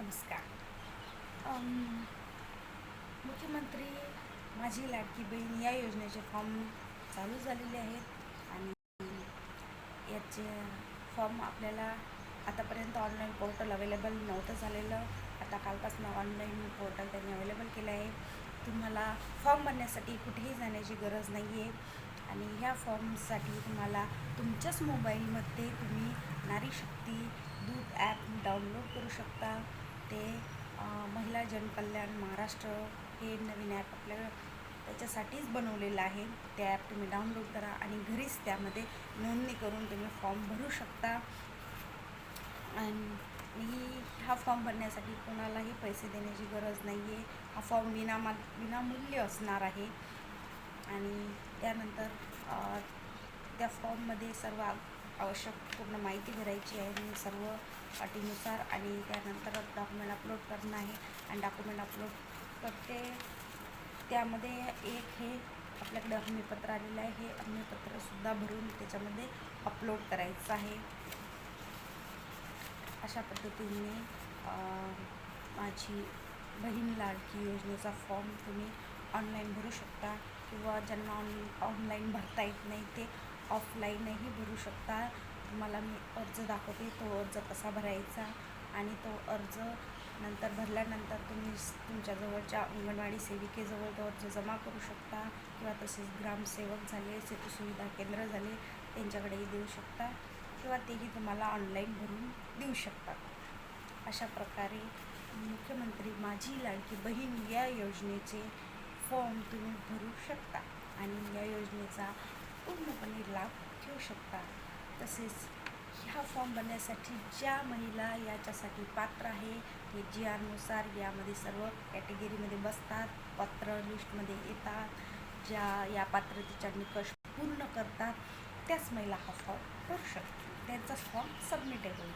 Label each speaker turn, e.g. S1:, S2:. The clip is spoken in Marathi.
S1: नमस्कार. मुख्यमंत्री माझी लाडकी बहीण या योजनेचे फॉर्म चालू झालेले आहेत आणि याचे फॉर्म आपल्याला आतापर्यंत ऑनलाईन पोर्टल अवेलेबल नव्हतं झालेलं. आता कालपासून ऑनलाईन पोर्टल त्यांनी अवेलेबल केलं आहे. तुम्हाला फॉर्म भरण्यासाठी कुठेही जाण्याची गरज नाही आहे आणि ह्या फॉर्मसाठी तुम्हाला तुमच्याच मोबाईलमध्ये तुम्ही नारी शक्ती दूत ॲप डाउनलोड करू शकता. ते महिला जनकल्याण महाराष्ट्र हे नवीन ॲप आपल्याला त्याच्यासाठीच बनवलेलं आहे. ते ॲप तुम्ही डाउनलोड करा आणि घरीच त्यामध्ये नोंदणी करून तुम्ही फॉर्म भरू शकता. आणि हा फॉर्म भरण्यासाठी कोणालाही पैसे देण्याची गरज नाही आहे. हा फॉर्म विनामूल्य असणार आहे. आणि त्यानंतर त्या फॉर्ममध्ये सर्व आवश्यक पूर्ण माहिती भरायची आहे आणि सर्व अटीनुसार आणि त्यानंतर डॉक्युमेंट अपलोड करणं आहे. आणि डॉक्युमेंट अपलोड करते त्यामध्ये एक हे आपल्याकडे हमीपत्र आलेलं आहे. हे हमीपत्रसुद्धा भरून त्याच्यामध्ये अपलोड करायचं आहे. अशा पद्धतीने माझी बहीण लाडकी योजनेचा फॉर्म तुम्ही ऑनलाईन भरू शकता किंवा ज्यांना ऑनलाईन भरता येत नाही ते ऑफलाईनही भरू शकता. तुम्हाला मी अर्ज दाखवते, तो अर्ज कसा भरायचा आणि तो अर्ज नंतर भरल्यानंतर तुम्ही तुमच्या जवळच्या अंगणवाडी सेविकेजवळ तो अर्ज जमा करू शकता किंवा तसेच ग्रामसेवक झाले, सेतू सुविधा केंद्र झाले त्यांच्याकडेही देऊ शकता किंवा तेही तुम्हाला ऑनलाईन भरून देऊ शकतात. अशा प्रकारे मुख्यमंत्री माझी लाडकी बहीण या योजनेचे फॉर्म तुम्ही भरू शकता आणि या योजनेचा पूर्णपणे लाभ घेऊ शकता. तसेच ह्या फॉर्म भरण्यासाठी ज्या महिला याच्यासाठी पात्र आहे ते GR नुसार यामध्ये सर्व कॅटेगरीमध्ये बसतात, पात्र लिस्टमध्ये येतात, ज्या या पात्रतेच्या निकष पूर्ण करतात त्याच महिला हा फॉर्म भरू शकतात. त्यांचा फॉर्म सबमिटेड होईल.